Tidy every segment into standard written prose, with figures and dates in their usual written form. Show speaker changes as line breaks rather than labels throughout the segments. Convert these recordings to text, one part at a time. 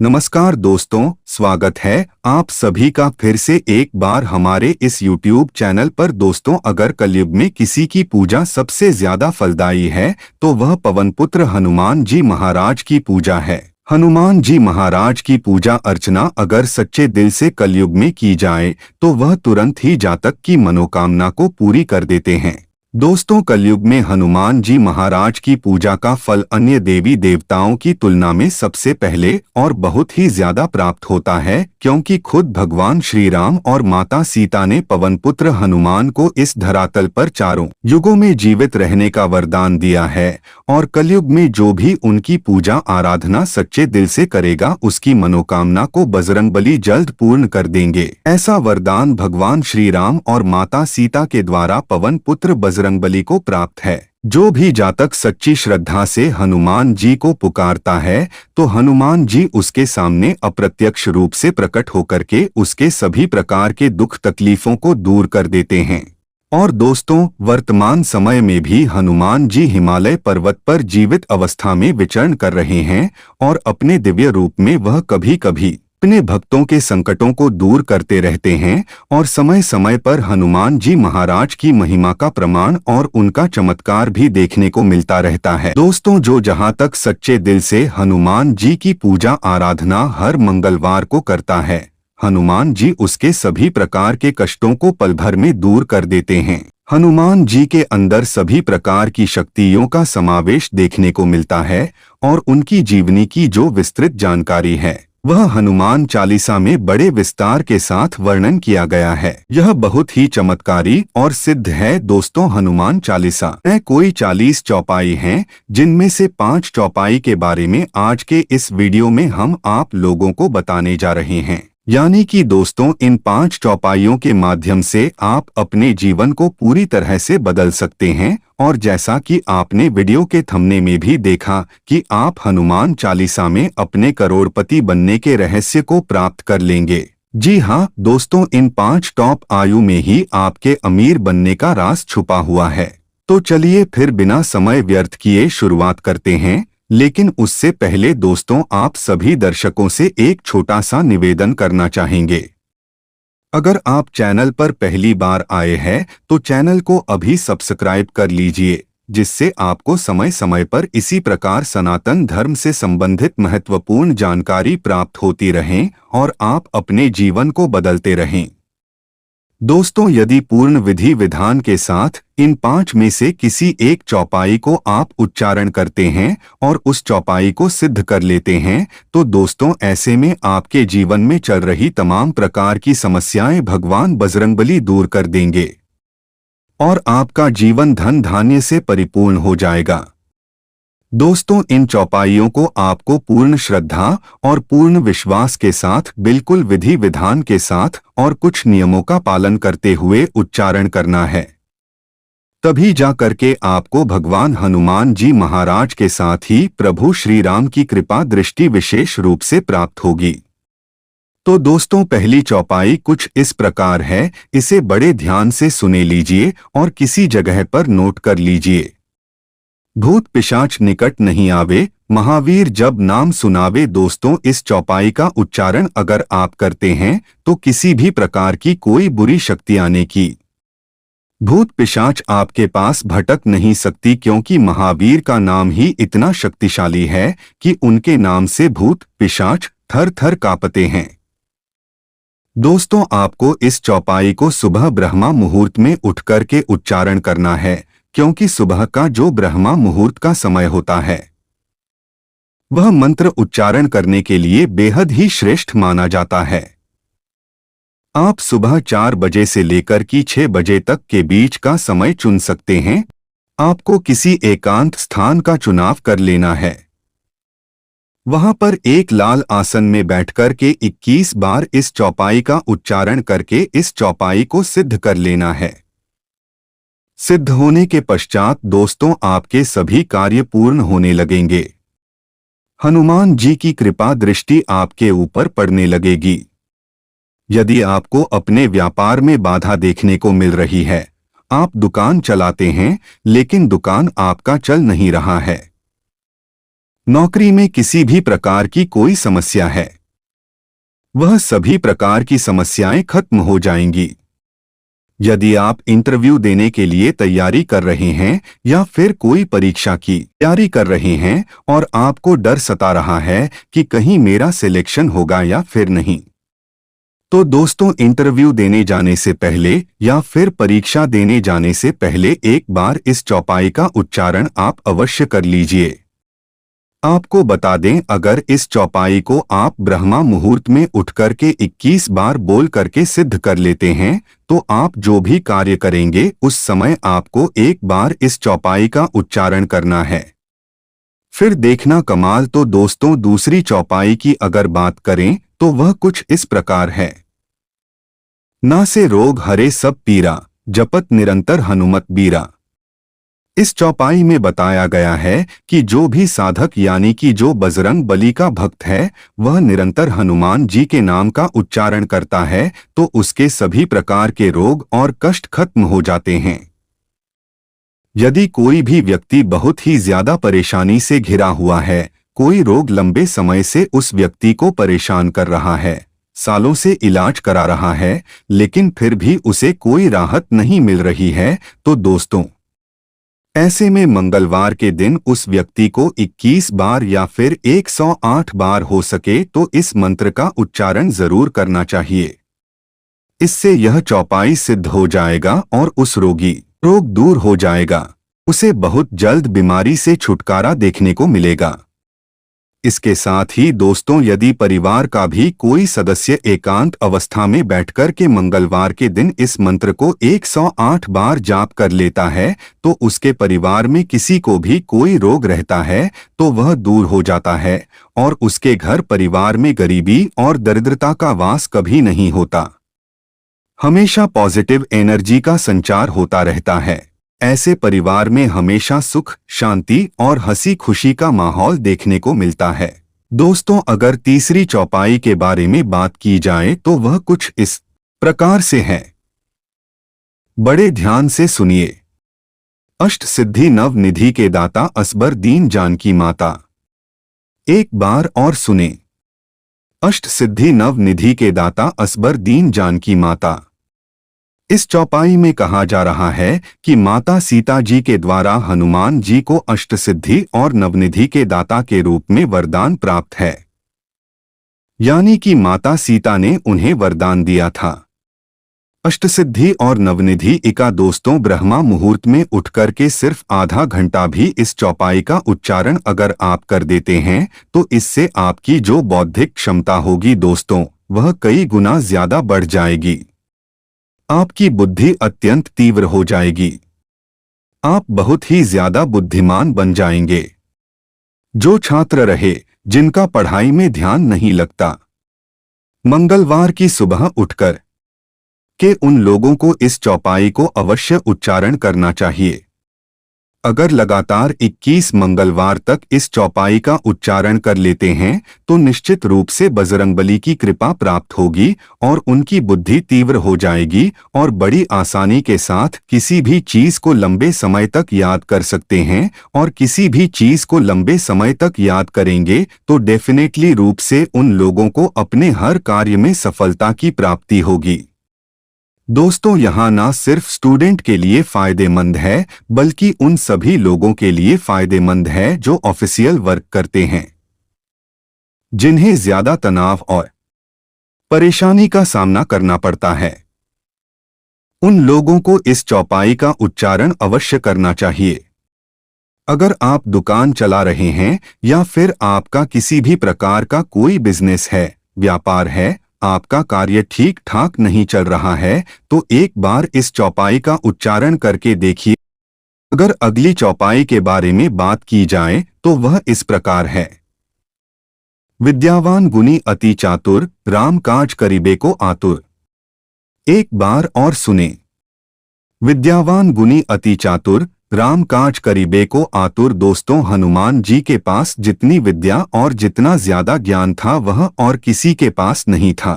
नमस्कार दोस्तों, स्वागत है आप सभी का फिर से एक बार हमारे इस YouTube चैनल पर। दोस्तों, अगर कलयुग में किसी की पूजा सबसे ज्यादा फलदायी है तो वह पवनपुत्र हनुमान जी महाराज की पूजा है। हनुमान जी महाराज की पूजा अर्चना अगर सच्चे दिल से कलयुग में की जाए तो वह तुरंत ही जातक की मनोकामना को पूरी कर देते हैं। दोस्तों, कलयुग में हनुमान जी महाराज की पूजा का फल अन्य देवी देवताओं की तुलना में सबसे पहले और बहुत ही ज्यादा प्राप्त होता है, क्योंकि खुद भगवान श्री राम और माता सीता ने पवनपुत्र हनुमान को इस धरातल पर चारों युगों में जीवित रहने का वरदान दिया है। और कलयुग में जो भी उनकी पूजा आराधना सच्चे दिल से करेगा उसकी मनोकामना को बजरंगबली जल्द पूर्ण कर देंगे। ऐसा वरदान भगवान श्री राम और माता सीता के द्वारा पवन पुत्र बजरंगबली को प्राप्त है। जो भी जातक सच्ची श्रद्धा से हनुमान जी को पुकारता है तो हनुमान जी उसके सामने अप्रत्यक्ष रूप से प्रकट होकर के उसके सभी प्रकार के दुख तकलीफों को दूर कर देते हैं। और दोस्तों, वर्तमान समय में भी हनुमान जी हिमालय पर्वत पर जीवित अवस्था में विचरण कर रहे हैं और अपने दिव्य रूप में वह कभी कभी अपने भक्तों के संकटों को दूर करते रहते हैं। और समय समय पर हनुमान जी महाराज की महिमा का प्रमाण और उनका चमत्कार भी देखने को मिलता रहता है। दोस्तों, जो जहां तक सच्चे दिल से हनुमान जी की पूजा आराधना हर मंगलवार को करता है, हनुमान जी उसके सभी प्रकार के कष्टों को पल भर में दूर कर देते हैं। हनुमान जी के अंदर सभी प्रकार की शक्तियों का समावेश देखने को मिलता है और उनकी जीवनी की जो विस्तृत जानकारी है वह हनुमान चालीसा में बड़े विस्तार के साथ वर्णन किया गया है। यह बहुत ही चमत्कारी और सिद्ध है। दोस्तों, हनुमान चालीसा में कोई 40 चौपाई हैं, जिनमें से 5 चौपाई के बारे में आज के इस वीडियो में हम आप लोगों को बताने जा रहे हैं। यानी कि दोस्तों, इन 5 चौपाइयों के माध्यम से आप अपने जीवन को पूरी तरह से बदल सकते हैं। और जैसा कि आपने वीडियो के थंबनेल में भी देखा कि आप हनुमान चालीसा में अपने करोड़पति बनने के रहस्य को प्राप्त कर लेंगे। जी हाँ दोस्तों, इन 5 टॉप आयु में ही आपके अमीर बनने का राज छुपा हुआ है। तो चलिए फिर बिना समय व्यर्थ किए शुरुआत करते हैं। लेकिन उससे पहले दोस्तों, आप सभी दर्शकों से एक छोटा सा निवेदन करना चाहेंगे। अगर आप चैनल पर पहली बार आए हैं तो चैनल को अभी सब्सक्राइब कर लीजिए, जिससे आपको समय समय पर इसी प्रकार सनातन धर्म से संबंधित महत्वपूर्ण जानकारी प्राप्त होती रहे और आप अपने जीवन को बदलते रहें। दोस्तों, यदि पूर्ण विधि विधान के साथ इन 5 में से किसी एक चौपाई को आप उच्चारण करते हैं और उस चौपाई को सिद्ध कर लेते हैं तो दोस्तों, ऐसे में आपके जीवन में चल रही तमाम प्रकार की समस्याएं भगवान बजरंगबली दूर कर देंगे और आपका जीवन धन धान्य से परिपूर्ण हो जाएगा। दोस्तों, इन चौपाइयों को आपको पूर्ण श्रद्धा और पूर्ण विश्वास के साथ बिल्कुल विधि विधान के साथ और कुछ नियमों का पालन करते हुए उच्चारण करना है। तभी जा करके आपको भगवान हनुमान जी महाराज के साथ ही प्रभु श्री राम की कृपा दृष्टि विशेष रूप से प्राप्त होगी। तो दोस्तों, पहली चौपाई कुछ इस प्रकार है, इसे बड़े ध्यान से सुने लीजिए और किसी जगह पर नोट कर लीजिए। भूत पिशाच निकट नहीं आवे, महावीर जब नाम सुनावे। दोस्तों, इस चौपाई का उच्चारण अगर आप करते हैं तो किसी भी प्रकार की कोई बुरी शक्ति आने की भूत पिशाच आपके पास भटक नहीं सकती, क्योंकि महावीर का नाम ही इतना शक्तिशाली है कि उनके नाम से भूत पिशाच थर थर कांपते हैं। दोस्तों, आपको इस चौपाई को सुबह ब्रह्मा मुहूर्त में उठकर के उच्चारण करना है, क्योंकि सुबह का जो ब्रह्मा मुहूर्त का समय होता है वह मंत्र उच्चारण करने के लिए बेहद ही श्रेष्ठ माना जाता है। आप सुबह 4 बजे से लेकर की 6 बजे तक के बीच का समय चुन सकते हैं। आपको किसी एकांत स्थान का चुनाव कर लेना है। वहां पर एक लाल आसन में बैठकर के 21 बार इस चौपाई का उच्चारण करके इस चौपाई को सिद्ध कर लेना है। सिद्ध होने के पश्चात दोस्तों, आपके सभी कार्य पूर्ण होने लगेंगे। हनुमान जी की कृपा दृष्टि आपके ऊपर पड़ने लगेगी। यदि आपको अपने व्यापार में बाधा देखने को मिल रही है, आप दुकान चलाते हैं लेकिन दुकान आपका चल नहीं रहा है, नौकरी में किसी भी प्रकार की कोई समस्या है, वह सभी प्रकार की समस्याएं खत्म हो जाएंगी। यदि आप इंटरव्यू देने के लिए तैयारी कर रहे हैं या फिर कोई परीक्षा की तैयारी कर रहे हैं और आपको डर सता रहा है कि कहीं मेरा सिलेक्शन होगा या फिर नहीं, तो दोस्तों इंटरव्यू देने जाने से पहले या फिर परीक्षा देने जाने से पहले एक बार इस चौपाई का उच्चारण आप अवश्य कर लीजिए। आपको बता दें, अगर इस चौपाई को आप ब्रह्मा मुहूर्त में उठ करके 21 बार बोल करके सिद्ध कर लेते हैं तो आप जो भी कार्य करेंगे उस समय आपको एक बार इस चौपाई का उच्चारण करना है। फिर देखना कमाल। तो दोस्तों दूसरी चौपाई की अगर बात करें तो वह कुछ इस प्रकार है। ना से रोग हरे सब पीरा, जपत निरंतर हनुमत बीरा। इस चौपाई में बताया गया है कि जो भी साधक यानी कि जो बजरंग बली का भक्त है वह निरंतर हनुमान जी के नाम का उच्चारण करता है तो उसके सभी प्रकार के रोग और कष्ट खत्म हो जाते हैं। यदि कोई भी व्यक्ति बहुत ही ज्यादा परेशानी से घिरा हुआ है, कोई रोग लंबे समय से उस व्यक्ति को परेशान कर रहा है, सालों से इलाज करा रहा है लेकिन फिर भी उसे कोई राहत नहीं मिल रही है, तो दोस्तों ऐसे में मंगलवार के दिन उस व्यक्ति को 21 बार या फिर 108 बार हो सके तो इस मंत्र का उच्चारण जरूर करना चाहिए। इससे यह चौपाई सिद्ध हो जाएगा और उस रोग दूर हो जाएगा, उसे बहुत जल्द बीमारी से छुटकारा देखने को मिलेगा। इसके साथ ही दोस्तों यदि परिवार का भी कोई सदस्य एकांत अवस्था में बैठकर के मंगलवार के दिन इस मंत्र को 108 बार जाप कर लेता है तो उसके परिवार में किसी को भी कोई रोग रहता है तो वह दूर हो जाता है और उसके घर परिवार में गरीबी और दरिद्रता का वास कभी नहीं होता। हमेशा पॉजिटिव एनर्जी का संचार होता रहता है। ऐसे परिवार में हमेशा सुख, शांति और हंसी खुशी का माहौल देखने को मिलता है। दोस्तों अगर तीसरी चौपाई के बारे में बात की जाए तो वह कुछ इस प्रकार से है। बड़े ध्यान से सुनिए। अष्ट सिद्धि नव निधि के दाता असबर दीन जानकी माता। एक बार और सुने। अष्ट सिद्धि नव निधि के दाता असबर दीन जानकी माता। इस चौपाई में कहा जा रहा है कि माता सीता जी के द्वारा हनुमान जी को अष्ट सिद्धि और नवनिधि के दाता के रूप में वरदान प्राप्त है, यानी कि माता सीता ने उन्हें वरदान दिया था। अष्टसिद्धि और नवनिधि का दोस्तों ब्रह्मा मुहूर्त में उठकर के सिर्फ आधा घंटा भी इस चौपाई का उच्चारण अगर आप कर देते हैं तो इससे आपकी जो बौद्धिक क्षमता होगी दोस्तों वह कई गुना ज्यादा बढ़ जाएगी। आपकी बुद्धि अत्यंत तीव्र हो जाएगी, आप बहुत ही ज्यादा बुद्धिमान बन जाएंगे। जो छात्र रहे जिनका पढ़ाई में ध्यान नहीं लगता, मंगलवार की सुबह उठकर के उन लोगों को इस चौपाई को अवश्य उच्चारण करना चाहिए। अगर लगातार 21 मंगलवार तक इस चौपाई का उच्चारण कर लेते हैं तो निश्चित रूप से बजरंगबली की कृपा प्राप्त होगी और उनकी बुद्धि तीव्र हो जाएगी और बड़ी आसानी के साथ किसी भी चीज को लंबे समय तक याद कर सकते हैं और किसी भी चीज को लंबे समय तक याद करेंगे तो डेफिनेटली रूप से उन लोगों को अपने हर कार्य में सफलता की प्राप्ति होगी। दोस्तों यहाँ ना सिर्फ स्टूडेंट के लिए फायदेमंद है बल्कि उन सभी लोगों के लिए फायदेमंद है जो ऑफिशियल वर्क करते हैं, जिन्हें ज्यादा तनाव और परेशानी का सामना करना पड़ता है। उन लोगों को इस चौपाई का उच्चारण अवश्य करना चाहिए। अगर आप दुकान चला रहे हैं या फिर आपका किसी भी प्रकार का कोई बिजनेस है, व्यापार है, आपका कार्य ठीक ठाक नहीं चल रहा है तो एक बार इस चौपाई का उच्चारण करके देखिए। अगर अगली चौपाई के बारे में बात की जाए तो वह इस प्रकार है। विद्यावान गुणी अति चातुर, राम काज करिबे को आतुर। एक बार और सुने। विद्यावान गुणी अति चातुर, राम काज करिबे को आतुर। दोस्तों हनुमान जी के पास जितनी विद्या और जितना ज्यादा ज्ञान था वह और किसी के पास नहीं था।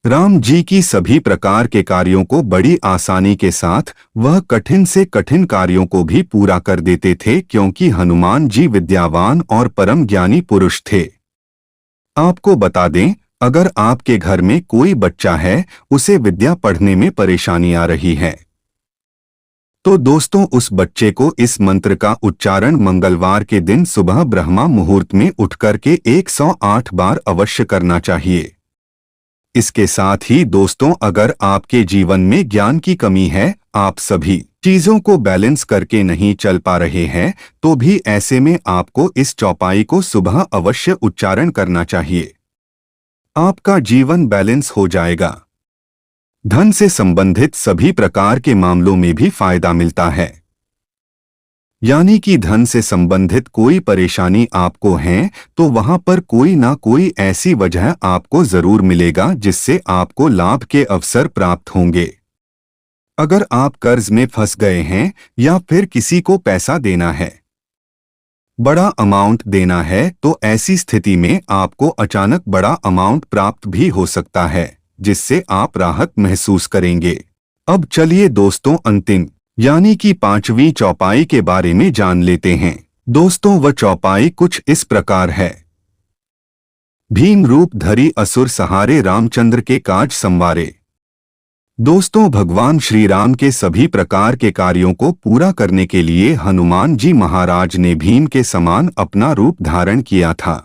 राम जी की सभी प्रकार के कार्यों को बड़ी आसानी के साथ वह कठिन से कठिन कार्यों को भी पूरा कर देते थे, क्योंकि हनुमान जी विद्यावान और परम ज्ञानी पुरुष थे। आपको बता दें, अगर आपके घर में कोई बच्चा है, उसे विद्या पढ़ने में परेशानी आ रही है, तो दोस्तों उस बच्चे को इस मंत्र का उच्चारण मंगलवार के दिन सुबह ब्रह्मा मुहूर्त में उठकर के 108 बार अवश्य करना चाहिए। इसके साथ ही दोस्तों, अगर आपके जीवन में ज्ञान की कमी है, आप सभी चीजों को बैलेंस करके नहीं चल पा रहे हैं, तो भी ऐसे में आपको इस चौपाई को सुबह अवश्य उच्चारण करना चाहिए। आपका जीवन बैलेंस हो जाएगा। धन से संबंधित सभी प्रकार के मामलों में भी फायदा मिलता है। यानी कि धन से संबंधित कोई परेशानी आपको है, तो वहां पर कोई ना कोई ऐसी वजह आपको जरूर मिलेगा जिससे आपको लाभ के अवसर प्राप्त होंगे। अगर आप कर्ज में फंस गए हैं या फिर किसी को पैसा देना है, बड़ा अमाउंट देना है, तो ऐसी स्थिति में आपको अचानक बड़ा अमाउंट प्राप्त भी हो सकता है, जिससे आप राहत महसूस करेंगे। अब चलिए दोस्तों, अंतिम यानी कि 5वीं चौपाई के बारे में जान लेते हैं। दोस्तों वह चौपाई कुछ इस प्रकार है। भीम रूप धरी असुर सहारे, रामचंद्र के काज संवारे। दोस्तों भगवान श्री राम के सभी प्रकार के कार्यों को पूरा करने के लिए हनुमान जी महाराज ने भीम के समान अपना रूप धारण किया था।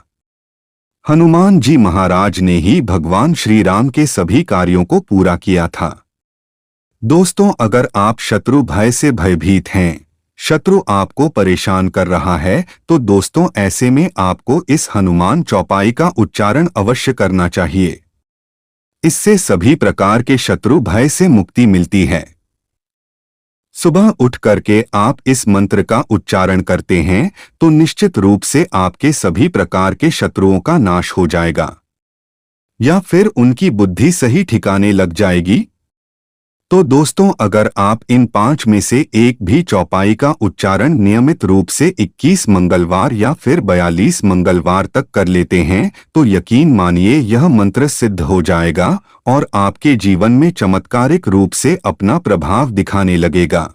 हनुमान जी महाराज ने ही भगवान श्री राम के सभी कार्यों को पूरा किया था। दोस्तों अगर आप शत्रु भय से भयभीत हैं, शत्रु आपको परेशान कर रहा है, तो दोस्तों ऐसे में आपको इस हनुमान चौपाई का उच्चारण अवश्य करना चाहिए। इससे सभी प्रकार के शत्रु भय से मुक्ति मिलती है। सुबह उठ करके आप इस मंत्र का उच्चारण करते हैं तो निश्चित रूप से आपके सभी प्रकार के शत्रुओं का नाश हो जाएगा, या फिर उनकी बुद्धि सही ठिकाने लग जाएगी। तो दोस्तों अगर आप इन 5 में से एक भी चौपाई का उच्चारण नियमित रूप से 21 मंगलवार या फिर 42 मंगलवार तक कर लेते हैं, तो यकीन मानिए यह मंत्र सिद्ध हो जाएगा और आपके जीवन में चमत्कारिक रूप से अपना प्रभाव दिखाने लगेगा।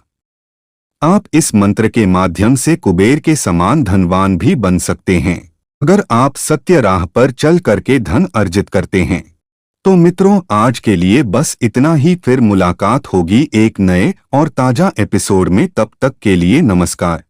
आप इस मंत्र के माध्यम से कुबेर के समान धनवान भी बन सकते हैं, अगर आप सत्य राह पर चल करके धन अर्जित करते हैं। तो मित्रों आज के लिए बस इतना ही, फिर मुलाकात होगी एक नए और ताजा एपिसोड में। तब तक के लिए नमस्कार।